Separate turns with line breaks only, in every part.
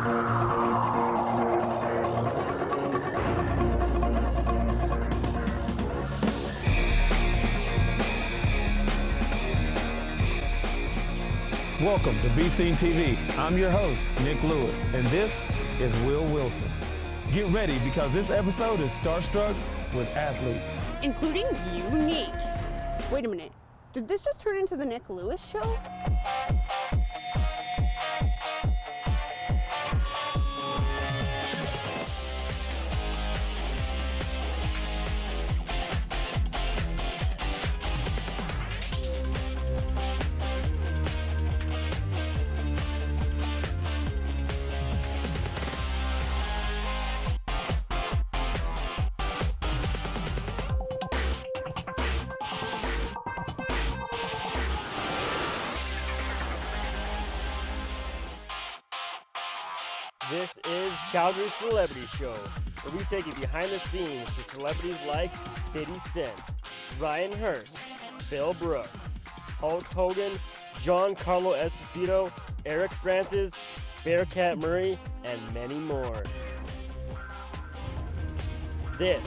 Welcome to Bscene TV. I'm your host, Nik Lewis, and this is Will Wilson. Get ready because this episode is starstruck with athletes.
Including unique. Wait a minute, did this just turn into the Nik Lewis show?
This is Calgary's Celebrity Show, where we take you behind the scenes to celebrities like 50 Cent, Ryan Hurst, Bill Brooks, Hulk Hogan, Giancarlo Esposito, Eric Francis, Bearcat Murray, and many more. This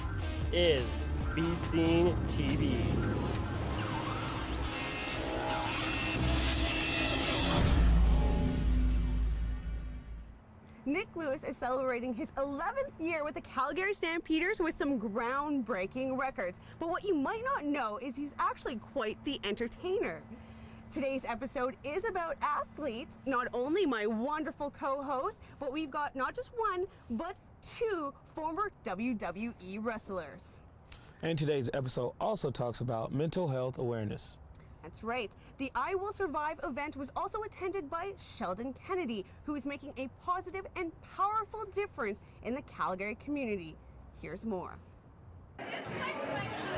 is Bscene TV.
Nik Lewis is celebrating his 11th year with the Calgary Stampeders with some groundbreaking records. But what you might not know is he's actually quite the entertainer. Today's episode is about athletes, not only my wonderful co-host, but we've got not just one, but two former WWE wrestlers.
And today's episode also talks about mental health awareness.
That's right. The I Will Survive event was also attended by Sheldon Kennedy, who is making a positive and powerful difference in the Calgary community. Here's more.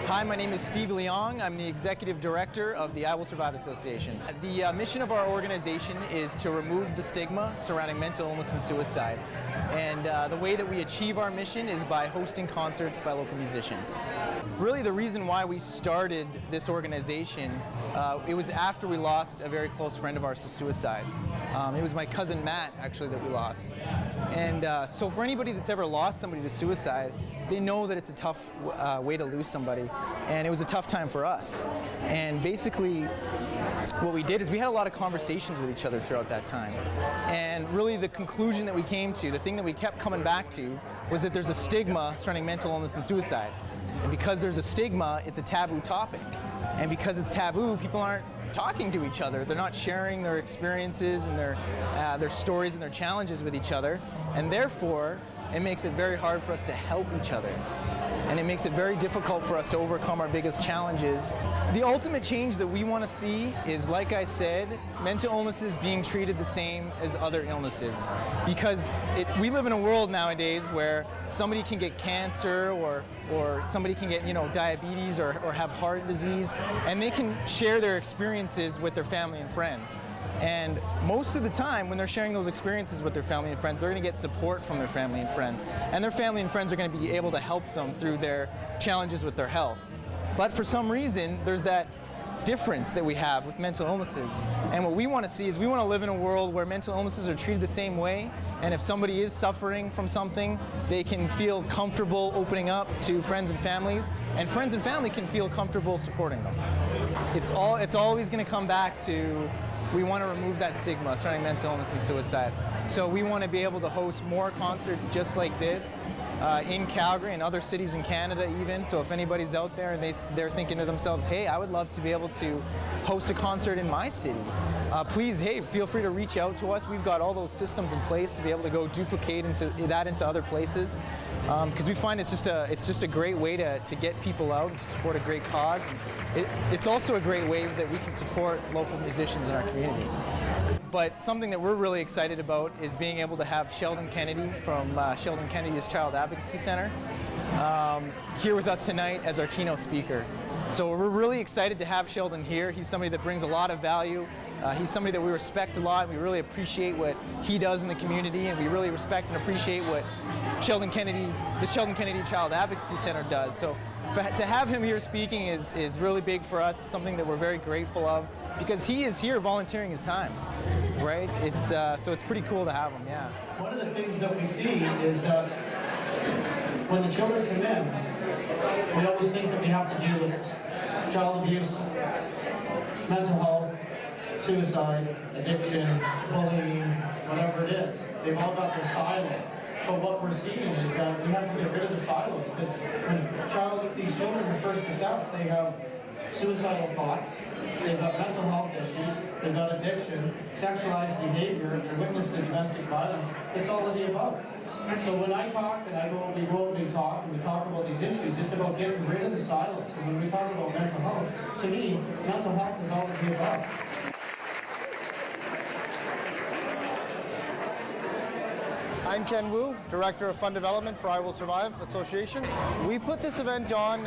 Hi, my name is Steve Leong. I'm the Executive Director of the I Will Survive Association. The mission of our organization is to remove the stigma surrounding mental illness and suicide. And the way that we achieve our mission is by hosting concerts by local musicians. Really the reason why we started this organization, it was after we lost a very close friend of ours to suicide. It was my cousin Matt, actually, that we lost. And so for anybody that's ever lost somebody to suicide, they know that it's a tough way to lose somebody, and it was a tough time for us. And basically, what we did is we had a lot of conversations with each other throughout that time. And really the conclusion that we came to, the thing that we kept coming back to, was that there's a stigma surrounding mental illness and suicide. And because there's a stigma, it's a taboo topic. And because it's taboo, people aren't talking to each other. They're not sharing their experiences and their stories and their challenges with each other. And therefore, it makes it very hard for us to help each other. And it makes it very difficult for us to overcome our biggest challenges. The ultimate change that we want to see is, like I said, mental illnesses being treated the same as other illnesses. Because we live in a world nowadays where somebody can get cancer or somebody can get, diabetes or have heart disease, and they can share their experiences with their family and friends. And most of the time, when they're sharing those experiences with their family and friends, they're going to get support from their family and friends. And their family and friends are going to be able to help them through their challenges with their health. But for some reason, there's that difference that we have with mental illnesses. And what we want to see is we want to live in a world where mental illnesses are treated the same way. And if somebody is suffering from something, they can feel comfortable opening up to friends and families. And friends and family can feel comfortable supporting them. It's always going to come back to, we want to remove that stigma surrounding mental illness and suicide. So we want to be able to host more concerts just like this in Calgary and other cities in Canada even. So if anybody's out there and they're thinking to themselves, hey, I would love to be able to host a concert in my city, please, hey, feel free to reach out to us. We've got all those systems in place to be able to go duplicate into other places. Because we find it's just a great way to get people out and to support a great cause. It's also a great way that we can support local musicians in our community. But something that we're really excited about is being able to have Sheldon Kennedy from Sheldon Kennedy's Child Advocacy Center here with us tonight as our keynote speaker. So we're really excited to have Sheldon here. He's somebody that brings a lot of value. He's somebody that we respect a lot. We really appreciate what he does in the community, and we really respect and appreciate what the Sheldon Kennedy Child Advocacy Center does. So to have him here speaking is really big for us. It's something that we're very grateful of, because he is here volunteering his time. right? It's so it's pretty cool to have them, yeah.
One of the things that we see is that when the children come in, we always think that we have to deal with child abuse, mental health, suicide, addiction, bullying, whatever it is. They've all got their silo. But what we're seeing is that we have to get rid of the silos, because when these children are first assessed, they have suicidal thoughts, they've got mental health issues, they've got addiction, sexualized behavior, they're witness to domestic violence. It's all of the above. So when I talk and we go and we talk about these issues, it's about getting rid of the silos. So when we talk about mental health, to me, mental health is all of the above.
I'm Ken Wu, Director of Fund Development for I Will Survive Association. We put this event on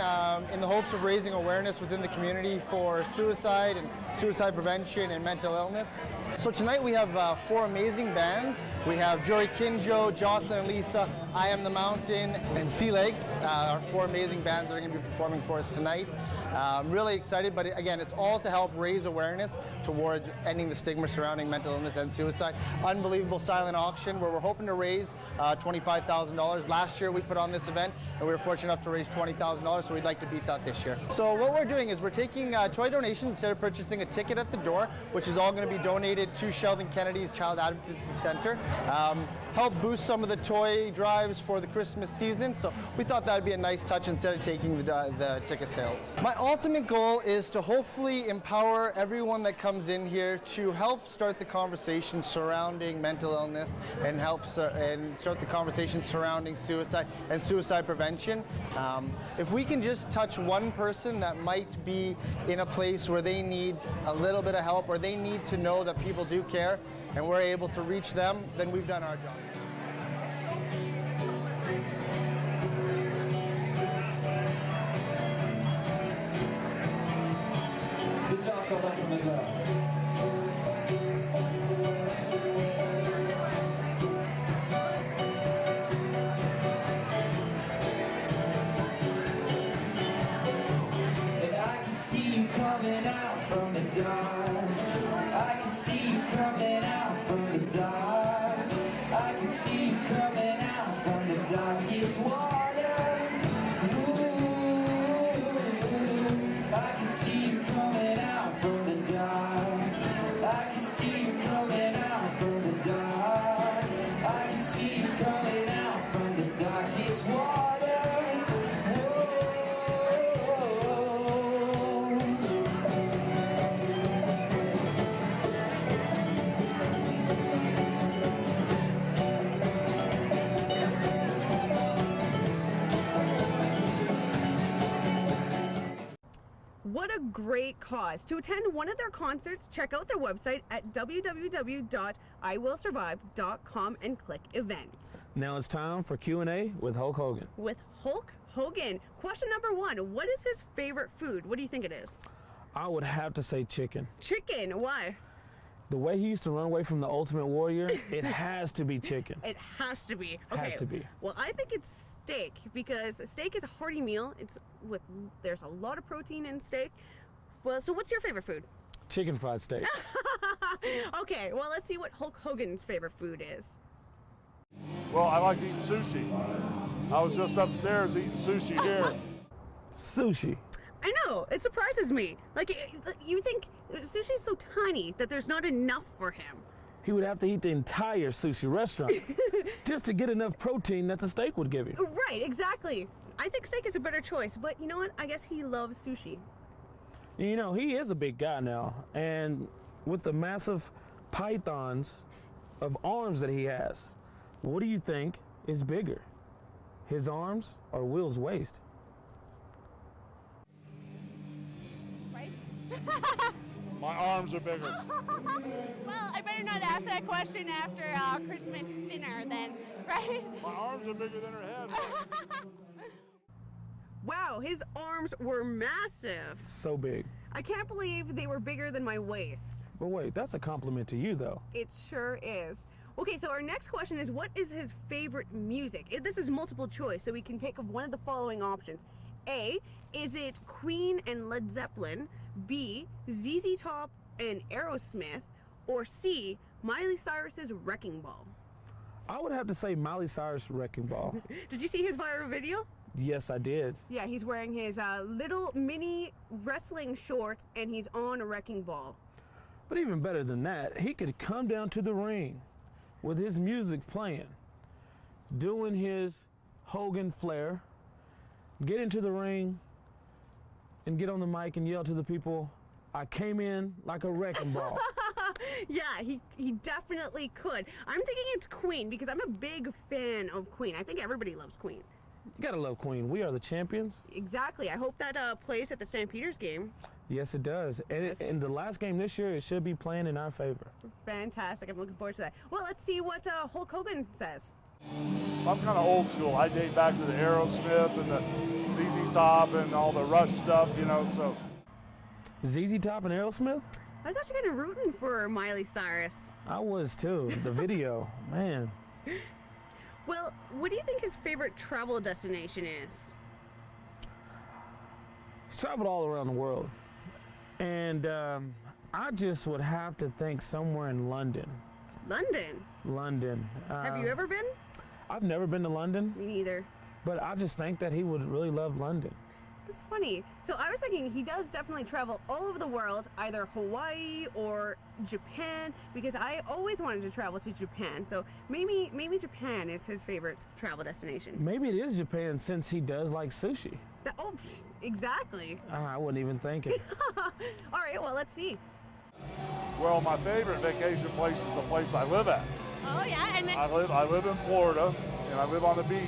in the hopes of raising awareness within the community for suicide and suicide prevention and mental illness. So tonight we have 4 amazing bands. We have Jory Kinjo, Jocelyn and Lisa, I Am the Mountain, and Sea Legs, our 4 amazing bands that are going to be performing for us tonight. I'm really excited, but again, it's all to help raise awareness towards ending the stigma surrounding mental illness and suicide. Unbelievable silent auction where we're hoping to raise $25,000. Last year we put on this event and we were fortunate enough to raise $20,000, so we'd like to beat that this year. So what we're doing is we're taking toy donations instead of purchasing a ticket at the door, which is all going to be donated to Sheldon Kennedy's Child Advocacy Center. Help boost some of the toy drives for the Christmas season, so we thought that would be a nice touch instead of taking the ticket sales. My ultimate goal is to hopefully empower everyone that comes in here to help start the conversation surrounding mental illness and and start the conversation surrounding suicide and suicide prevention. If we can just touch one person that might be in a place where they need a little bit of help or they need to know that people do care and we're able to reach them, then we've done our job.
This song's called Life from the Top. And I can see you coming out from the dark. I can see you coming out from the dark. I can see you coming out from the darkest water. Ooh, I can see you coming out from the dark. I can see you coming out from the dark. I can see you coming out from the darkest water.
What a great cause. To attend one of their concerts, check out their website at www.iwillsurvive.com and click events.
Now it's time for Q&A with Hulk Hogan.
With Hulk Hogan. Question number 1, what is his favorite food? What do you think it is?
I would have to say chicken.
Chicken, why?
The way he used to run away from the Ultimate Warrior, it has to be chicken.
It has to be. Okay.
Has to be.
Well, I think it's steak, because steak is a hearty meal. There's a lot of protein in steak. Well, so what's your favorite food?
Chicken fried steak.
Okay, well, let's see what Hulk Hogan's favorite food is.
Well, I like to eat sushi. I was just upstairs eating sushi here.
Sushi.
I know, it surprises me. Like, you think sushi is so tiny that there's not enough for him.
He would have to eat the entire sushi restaurant just to get enough protein that the steak would give you.
Right, exactly. I think steak is a better choice, but you know what? I guess he loves sushi.
You know, he is a big guy now, and with the massive pythons of arms that he has, what do you think is bigger? His arms or Will's waist?
Right?
My arms are bigger.
Well, I better not ask that question after Christmas dinner then, right?
My arms are bigger than her head.
Wow, his arms were massive.
So big.
I can't believe they were bigger than my waist.
But wait, that's a compliment to you, though.
It sure is. Okay, so our next question is, what is his favorite music? This is multiple choice, so we can pick one of the following options. A, is it Queen and Led Zeppelin? B, ZZ Top and Aerosmith? Or C, Miley Cyrus's Wrecking Ball.
I would have to say Miley Cyrus Wrecking Ball.
Did you see his viral video?
Yes, I did.
Yeah, he's wearing his little mini wrestling shorts and he's on a wrecking ball.
But even better than that, he could come down to the ring with his music playing, doing his Hogan flair, get into the ring and get on the mic and yell to the people, "I came in like a wrecking ball."
Yeah, he definitely could. I'm thinking it's Queen because I'm a big fan of Queen. I think everybody loves Queen.
You gotta love Queen. We are the champions.
Exactly. I hope that plays at the Stampeders game.
Yes, it does. And in the last game this year, it should be playing in our favor.
Fantastic. I'm looking forward to that. Well, let's see what Hulk Hogan says.
I'm kind of old school. I date back to the Aerosmith and the ZZ Top and all the Rush stuff, you know, so.
ZZ Top and Aerosmith?
I was actually kind of rooting for Miley Cyrus.
I was too. The video, man.
Well, what do you think his favorite travel destination is?
He's traveled all around the world. And I just would have to think somewhere in London.
London?
London.
Have you ever been?
I've never been to London.
Me neither.
But I just think that he would really love London.
That's funny. So I was thinking he does definitely travel all over the world, either Hawaii or Japan, because I always wanted to travel to Japan. So maybe Japan is his favorite travel destination.
Maybe it is Japan since he does like sushi.
Oh, exactly.
I wasn't even thinking.
All right, well, let's see.
Well, my favorite vacation place is the place I live at.
Oh yeah, and then
I live in Florida, and I live on the beach,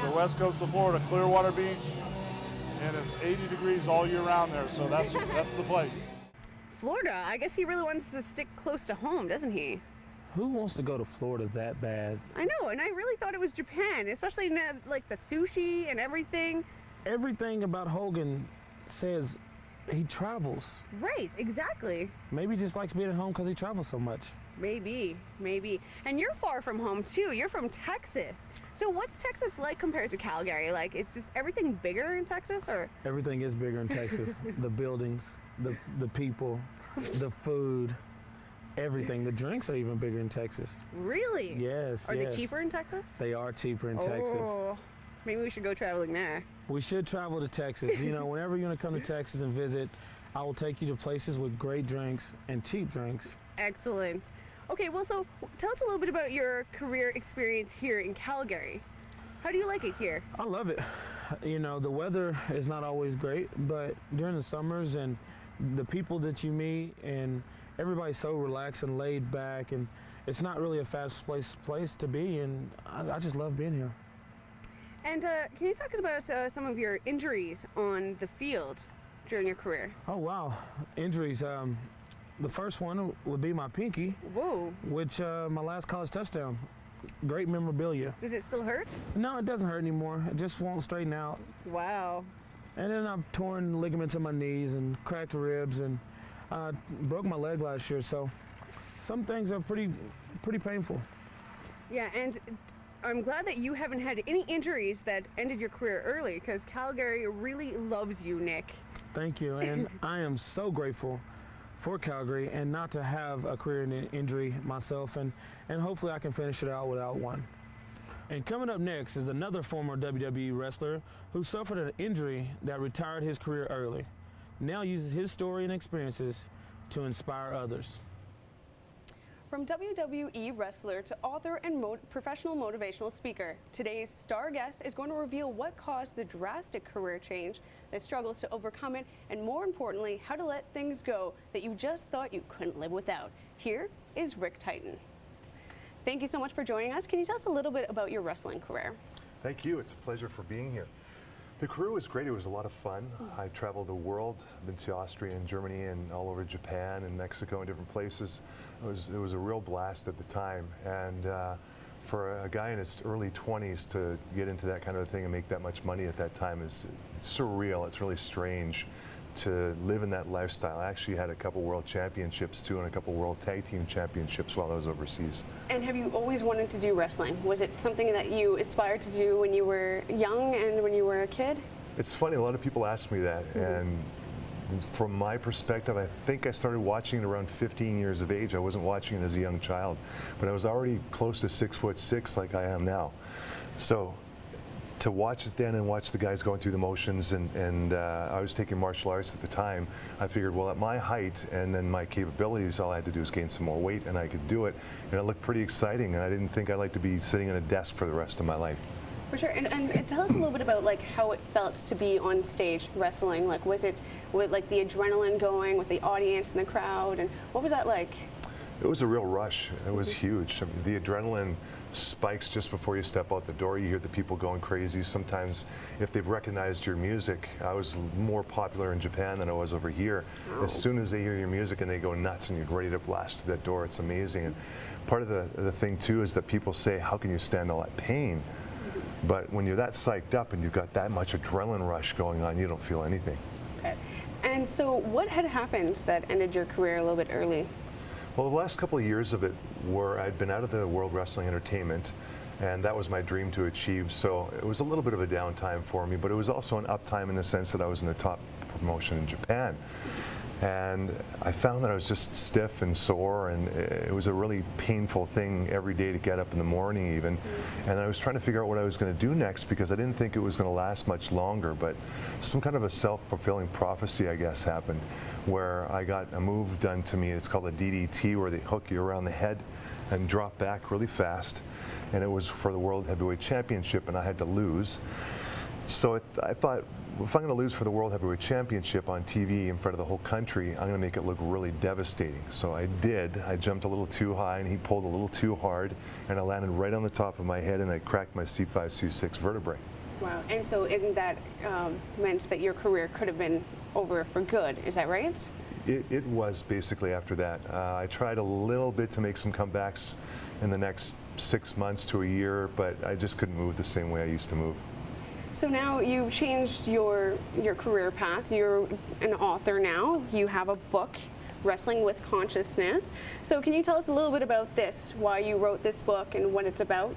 the west coast of Florida, Clearwater Beach, and it's 80 degrees all year round there, so that's the place.
Florida, I guess he really wants to stick close to home, doesn't he?
Who wants to go to Florida that bad?
I know, and I really thought it was Japan, especially like the sushi and everything.
Everything about Hogan says he travels.
Right, exactly.
Maybe he just likes being at home because he travels so much.
Maybe. And you're far from home too. You're from Texas. So what's Texas like compared to Calgary? Like, it's just everything bigger in Texas, or?
Everything is bigger in Texas. The buildings, the people, the food, everything. The drinks are even bigger in Texas.
Really?
Yes.
Are they cheaper in Texas?
They are cheaper in Texas.
Oh, maybe we should go traveling there.
We should travel to Texas. You know, whenever you're going to come to Texas and visit, I will take you to places with great drinks and cheap drinks.
Excellent. Okay, well, so tell us a little bit about your career experience here in Calgary. How do you like it here?
I love it. You know, the weather is not always great, but during the summers and the people that you meet, and everybody's so relaxed and laid back, and it's not really a fast place to be, and I just love being here.
And can you talk about some of your injuries on the field during your career?
Oh, wow. Injuries. The first one would be my pinky.
Whoa.
Which my last college touchdown. Great memorabilia.
Does it still hurt?
No, it doesn't hurt anymore. It just won't straighten out.
Wow.
And then I've torn ligaments in my knees and cracked ribs and broke my leg last year. So some things are pretty painful.
Yeah, and I'm glad that you haven't had any injuries that ended your career early, because Calgary really loves you, Nick.
Thank you, and I am so grateful for Calgary and not to have a career in injury myself, and hopefully I can finish it out without one. And coming up next is another former WWE wrestler who suffered an injury that retired his career early. Now uses his story and experiences to inspire others.
From WWE wrestler to author and professional motivational speaker, today's star guest is going to reveal what caused the drastic career change, the struggles to overcome it, and more importantly, how to let things go that you just thought you couldn't live without. Here is Rick Titan. Thank you so much for joining us. Can you tell us a little bit about your wrestling career?
Thank you. It's a pleasure for being here. The career was great. It was a lot of fun. I traveled the world. I've been to Austria and Germany and all over Japan and Mexico and different places. It was a real blast at the time. And for a guy in his early 20s to get into that kind of thing and make that much money at that time it's surreal. It's really strange to live in that lifestyle. I actually had a couple world championships too and a couple world tag team championships while I was overseas.
And have you always wanted to do wrestling? Was it something that you aspired to do when you were young and when you were a kid?
It's funny, a lot of people ask me that, and from my perspective, I think I started watching it around 15 years of age. I wasn't watching it as a young child, but I was already close to 6'6" like I am now. So to watch it then and watch the guys going through the motions, and I was taking martial arts at the time, I figured, well, at my height and then my capabilities, all I had to do is gain some more weight and I could do it. And it looked pretty exciting, and I didn't think I'd like to be sitting at a desk for the rest of my life.
For sure, and tell us a little bit about like how it felt to be on stage wrestling. Like, was it with like the adrenaline going with the audience and the crowd, and what was that like?
It was a real rush. It was huge. I mean, the adrenaline spikes just before you step out the door. You hear the people going crazy. Sometimes, if they've recognized your music, I was more popular in Japan than I was over here. Oh. As soon as they hear your music and they go nuts and you're ready to blast through that door, it's amazing. And part of the thing too is that people say, how can you stand all that pain? But when you're that psyched up and you've got that much adrenaline rush going on, you don't feel anything.
Okay. And so what had happened that ended your career a little bit early?
Well, the last couple of years of it were I'd been out of the World Wrestling Entertainment, and that was my dream to achieve. So it was a little bit of a downtime for me, but it was also an uptime in the sense that I was in the top promotion in Japan. And I found that I was just stiff and sore, and it was a really painful thing every day to get up in the morning even. And I was trying to figure out what I was going to do next because I didn't think it was going to last much longer, but some kind of a self-fulfilling prophecy, I guess, happened where I got a move done to me. It's called a DDT, where they hook you around the head and drop back really fast. And it was for the World Heavyweight Championship, and I had to lose. So I thought, if I'm going to lose for the World Heavyweight Championship on TV in front of the whole country, I'm going to make it look really devastating. So I did. I jumped a little too high, and he pulled a little too hard, and I landed right on the top of my head, and I cracked my C5, C6 vertebrae.
Wow. And so that meant that your career could have been over for good. Is that right?
It was basically after that. I tried a little bit to make some comebacks in the next 6 months to a year, but I just couldn't move the same way I used to move.
So now you've changed your career path. You're an author now. You have a book, Wrestling with Consciousness. So can you tell us a little bit about this, why you wrote this book and what it's about?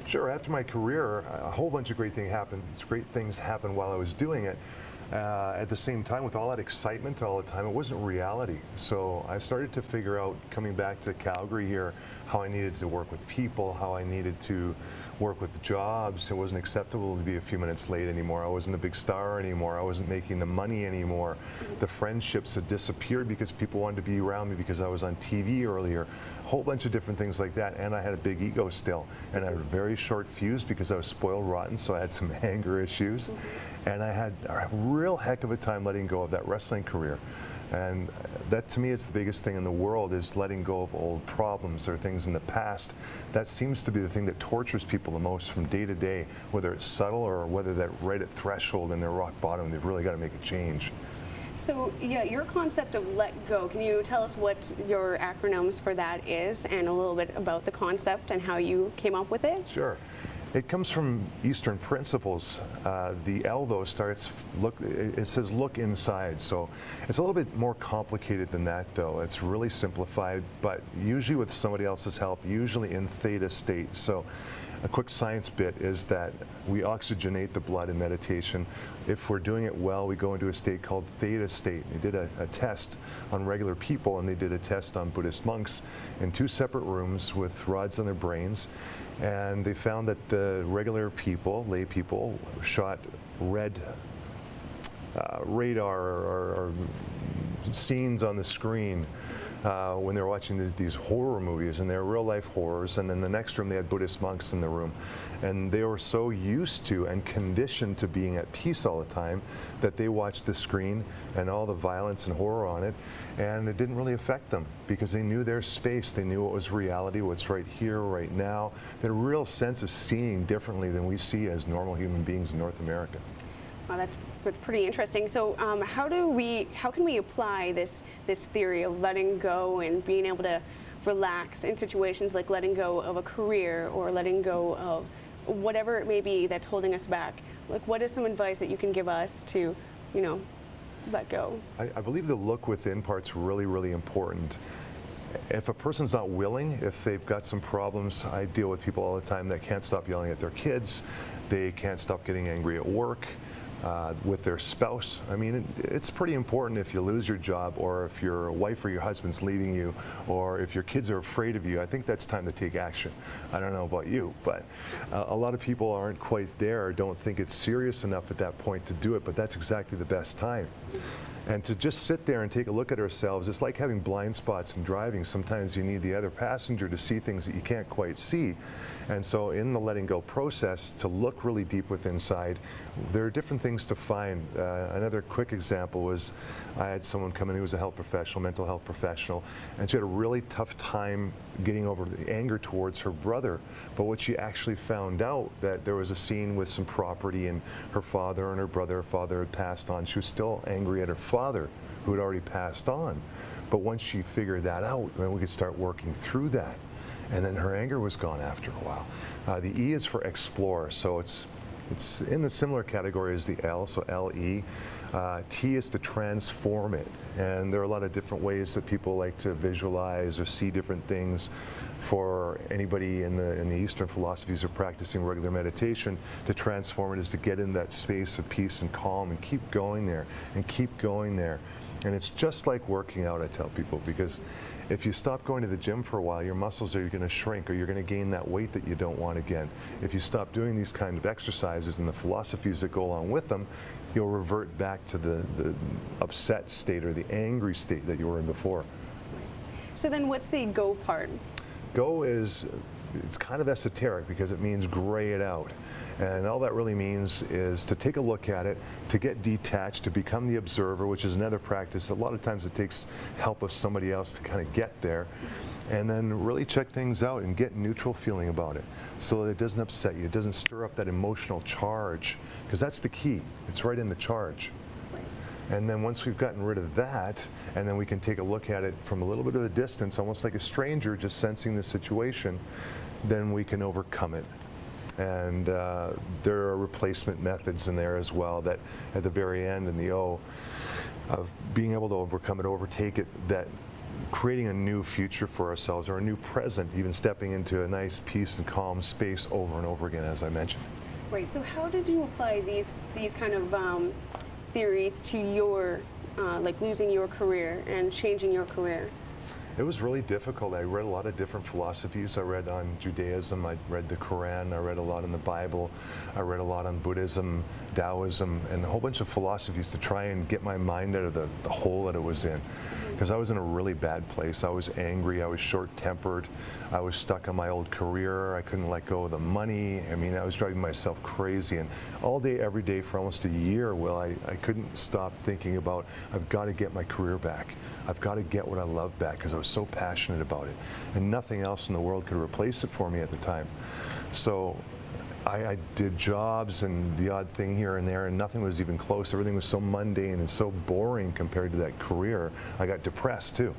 Sure. After my career, a whole bunch of great things happened while I was doing it. At the same time, with all that excitement all the time, it wasn't reality. So I started to figure out, coming back to Calgary here, how I needed to work with people, how I needed to work with jobs. It wasn't acceptable to be a few minutes late anymore. I wasn't a big star anymore. I wasn't making the money anymore. The friendships had disappeared because people wanted to be around me because I was on TV earlier. A whole bunch of different things like that. And I had a big ego still. And I had a very short fuse because I was spoiled rotten, so I had some anger issues. And I had a real heck of a time letting go of that wrestling career. And that, to me, is the biggest thing in the world, is letting go of old problems or things in the past. That seems to be the thing that tortures people the most from day to day, whether it's subtle or whether they're right at threshold and they're rock bottom, they've really got to make a change.
So, yeah, your concept of let go, can you tell us what your acronyms for that is and a little bit about the concept and how you came up with it?
Sure. It comes from Eastern principles. The L, though, it says look inside. So it's a little bit more complicated than that, though. It's really simplified, but usually with somebody else's help, usually in theta state. So a quick science bit is that we oxygenate the blood in meditation. If we're doing it well, we go into a state called theta state. They did a test on regular people, and they did a test on Buddhist monks in 2 separate rooms with rods on their brains. And they found that the regular people, lay people, shot red radar or scenes on the screen when they were watching these horror movies, and they're real life horrors. And in the next room they had Buddhist monks in the room, and they were so used to and conditioned to being at peace all the time that they watched the screen and all the violence and horror on it, and it didn't really affect them because they knew their space. They knew what was reality, what's right here, right now. They had a real sense of seeing differently than we see as normal human beings in North America.
Well, that's pretty interesting. So how can we apply this theory of letting go and being able to relax in situations like letting go of a career or letting go of whatever it may be that's holding us back? Like, what is some advice that you can give us to, let go?
I believe the look within part's really, really important. If a person's not willing, if they've got some problems, I deal with people all the time that can't stop yelling at their kids, they can't stop getting angry at work, with their spouse. I mean, it's pretty important if you lose your job, or if your wife or your husband's leaving you, or if your kids are afraid of you. I think that's time to take action. I don't know about you, but a lot of people aren't quite there, or don't think it's serious enough at that point to do it, but that's exactly the best time. And to just sit there and take a look at ourselves, it's like having blind spots in driving. Sometimes you need the other passenger to see things that you can't quite see. And so in the letting go process, to look really deep within inside, there are different things to find. Another quick example was I had someone come in who was a health professional, mental health professional, and she had a really tough time getting over the anger towards her brother. But what she actually found out, that there was a scene with some property, and her father and her brother, her father had passed on. She was still angry at her father, who had already passed on. But once she figured that out, then we could start working through that. And then her anger was gone after a while. The E is for explore, so it's in the similar category as the L, so L-E. T is to transform it, and there are a lot of different ways that people like to visualize or see different things. For anybody in the Eastern philosophies who are practicing regular meditation, to transform it is to get in that space of peace and calm and keep going there and keep going there. And it's just like working out, I tell people, because if you stop going to the gym for a while, your muscles are going to shrink, or you're going to gain that weight that you don't want again. If you stop doing these kind of exercises and the philosophies that go along with them, you'll revert back to the upset state or the angry state that you were in before.
So then what's the go part?
Go is, it's kind of esoteric because it means gray it out. And all that really means is to take a look at it, to get detached, to become the observer, which is another practice. A lot of times it takes help of somebody else to kind of get there. And then really check things out and get neutral feeling about it, so that it doesn't upset you, it doesn't stir up that emotional charge, because that's the key. It's right in the charge. And then once we've gotten rid of that, and then we can take a look at it from a little bit of a distance, almost like a stranger just sensing the situation, then we can overcome it. And there are replacement methods in there as well, that at the very end in the O, of being able to overcome it, overtake it, that creating a new future for ourselves, or a new present, even stepping into a nice peace and calm space over and over again, as I mentioned.
Right, so how did you apply these kind of theories to your, like losing your career and changing your career?
It was really difficult. I read a lot of different philosophies. I read on Judaism, I read the Quran, I read a lot in the Bible, I read a lot on Buddhism, Taoism, and a whole bunch of philosophies to try and get my mind out of the hole that it was in. Because I was in a really bad place. I was angry, I was short-tempered, I was stuck on my old career, I couldn't let go of the money. I mean, I was driving myself crazy, and all day, every day for almost a year, well, I couldn't stop thinking about, I've got to get my career back. I've got to get what I love back, because I was so passionate about it. And nothing else in the world could replace it for me at the time. So I did jobs and the odd thing here and there, and nothing was even close. Everything was so mundane and so boring compared to that career. I got depressed too.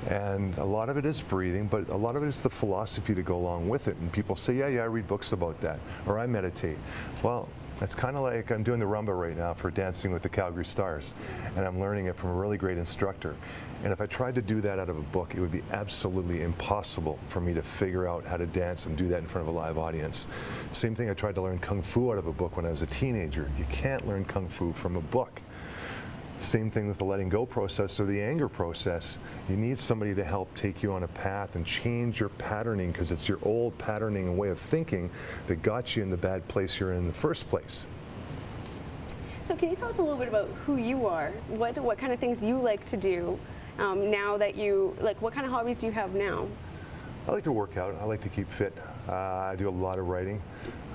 And a lot of it is breathing, but a lot of it is the philosophy to go along with it. And people say, yeah, I read books about that, or I meditate. Well, it's kind of like I'm doing the rumba right now for Dancing with the Calgary Stars, and I'm learning it from a really great instructor. And if I tried to do that out of a book, it would be absolutely impossible for me to figure out how to dance and do that in front of a live audience. Same thing, I tried to learn Kung Fu out of a book when I was a teenager. You can't learn Kung Fu from a book. Same thing with the letting go process or the anger process. You need somebody to help take you on a path and change your patterning, because it's your old patterning and way of thinking that got you in the bad place you're in the first place.
So can you tell us a little bit about who you are? What kind of things you like to do now that you, like what kind of hobbies do you have now?
I like to work out. I like to keep fit. I do a lot of writing.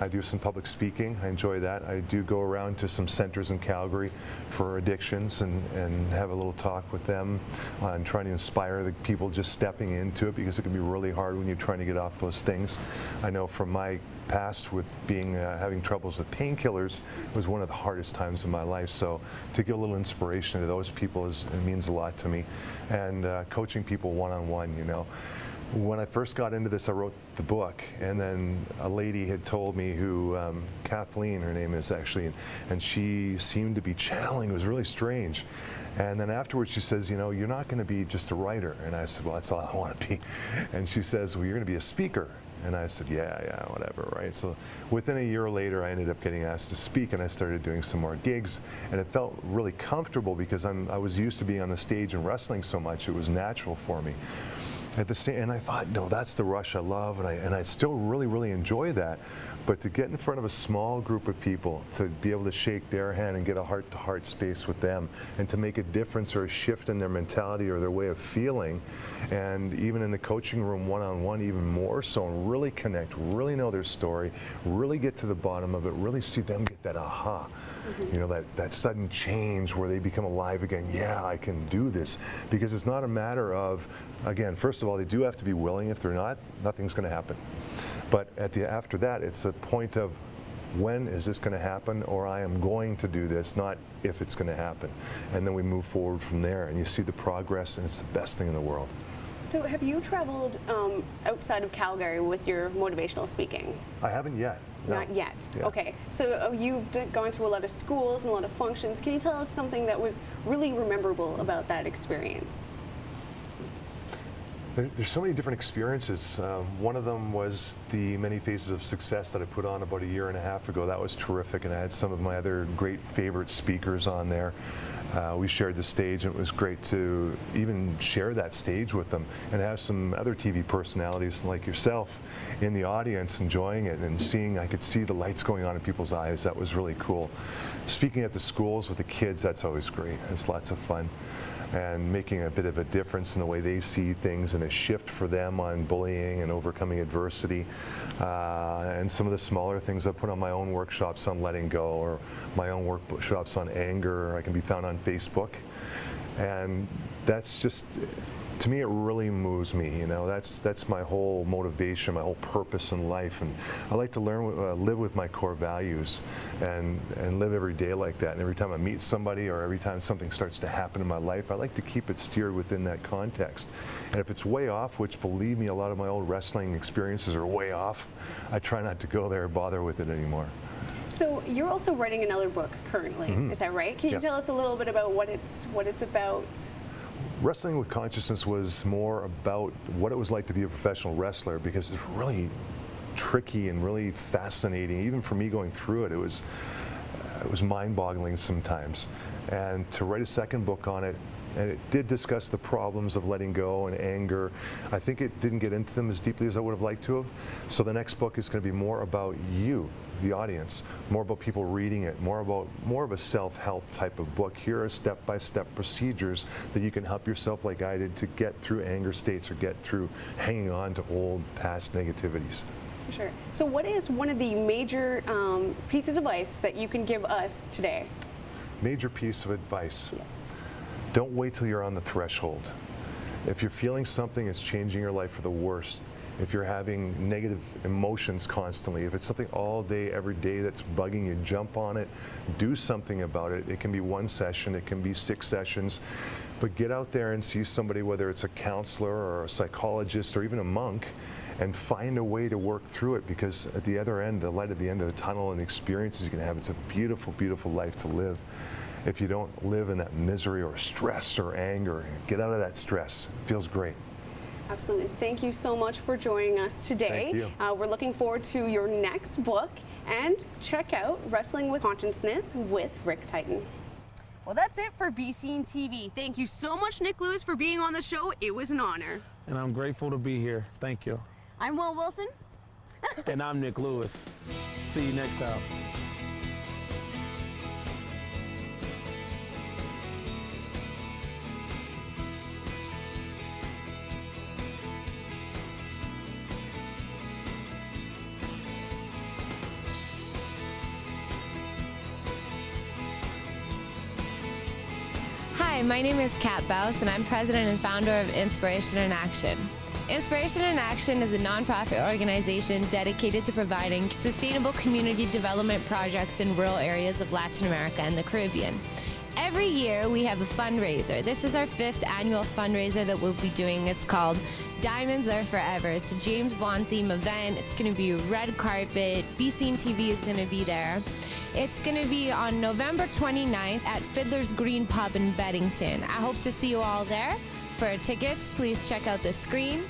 I do some public speaking. I enjoy that. I do go around to some centers in Calgary for addictions and have a little talk with them and trying to inspire the people just stepping into it, because it can be really hard when you're trying to get off those things. I know from my past with being having troubles with painkillers was one of the hardest times in my life. So to get a little inspiration to those people it means a lot to me. And coaching people one-on-one, you know. When I first got into this, I wrote the book, and then a lady had told me who, Kathleen, her name is actually, and she seemed to be channeling. It was really strange. And then afterwards she says, you know, you're not going to be just a writer. And I said, well, that's all I want to be. And she says, well, you're going to be a speaker. And I said, yeah, whatever, right? So within a year later, I ended up getting asked to speak, and I started doing some more gigs, and it felt really comfortable because I was used to being on the stage and wrestling so much. It was natural for me. And I thought, no, that's the rush I love, and I still really enjoy that. But to get in front of a small group of people, to be able to shake their hand and get a heart-to-heart space with them, and to make a difference or a shift in their mentality or their way of feeling, and even in the coaching room one-on-one even more so, and really connect, really know their story, really get to the bottom of it, really see them get that aha. You know, that sudden change where they become alive again. Yeah, I can do this. Because it's not a matter of, again, first of all, they do have to be willing. If they're not, nothing's going to happen. But after that, it's a point of when is this going to happen, or I am going to do this, not if it's going to happen. And then we move forward from there, and you see the progress, and it's the best thing in the world.
So have you traveled outside of Calgary with your motivational speaking?
I haven't yet. No.
Not yet.
Yeah.
Okay. So you've gone to a lot of schools and a lot of functions. Can you tell us something that was really memorable about that experience?
There's so many different experiences. One of them was the Many Faces of Success that I put on about a year and a half ago. That was terrific, and I had some of my other great favorite speakers on there. We shared the stage, and it was great to even share that stage with them and have some other TV personalities like yourself in the audience enjoying it and seeing, I could see the lights going on in people's eyes. That was really cool. Speaking at the schools with the kids, that's always great. It's lots of fun. And making a bit of a difference in the way they see things and a shift for them on bullying and overcoming adversity. And some of the smaller things, I put on my own workshops on letting go, or my own workshops on anger. I can be found on Facebook. And that's just, to me, it really moves me. You know, that's my whole motivation, my whole purpose in life. And I like to live with my core values and live every day like that. And every time I meet somebody, or every time something starts to happen in my life, I like to keep it steered within that context. And if it's way off, which, believe me, a lot of my old wrestling experiences are way off, I try not to go there or bother with it anymore.
So you're also writing another book currently, is that right? Can you tell us a little bit about what it's about?
Wrestling with Consciousness was more about what it was like to be a professional wrestler, because it's really tricky and really fascinating. Even for me going through it, it was mind-boggling sometimes. And to write a second book on it, and it did discuss the problems of letting go and anger. I think it didn't get into them as deeply as I would have liked to have. So the next book is going to be more about you, the audience, more about people reading it, more of a self-help type of book. Here are step-by-step procedures that you can help yourself, like I did, to get through anger states or get through hanging on to old past negativities.
Sure. So what is one of the major pieces of advice that you can give us today?
Major piece of advice.
Yes.
Don't wait till you're on the threshold. If you're feeling something that's changing your life for the worst, if you're having negative emotions constantly, if it's something all day, every day that's bugging you, jump on it, do something about it. It can be one session, it can be 6 sessions, but get out there and see somebody, whether it's a counselor or a psychologist or even a monk, and find a way to work through it, because at the other end, the light at the end of the tunnel and the experiences you can have, it's a beautiful, beautiful life to live. If you don't live in that misery or stress or anger, get out of that stress. It feels great.
Absolutely. Thank you so much for joining us today.
Thank you.
We're looking forward to your next book, and check out Wrestling with Consciousness with Rick Titan. Well, that's it for Bscene TV. Thank you so much, Nik Lewis, for being on the show. It was an honor.
And I'm grateful to be here. Thank you.
I'm Will Wilson.
And I'm Nik Lewis. See you next time.
Hi, my name is Kat Baus, and I'm president and founder of Inspiration in Action. Inspiration in Action is a nonprofit organization dedicated to providing sustainable community development projects in rural areas of Latin America and the Caribbean. every year we have a fundraiser. This is our 5th annual fundraiser that we'll be doing. It's called Diamonds Are Forever. It's a James Bond theme event. It's going to be a red carpet. Bscene TV is going to be there. It's going to be on November 29th at Fiddler's Green Pub in Beddington. I hope to see you all there. For tickets, please check out the screen.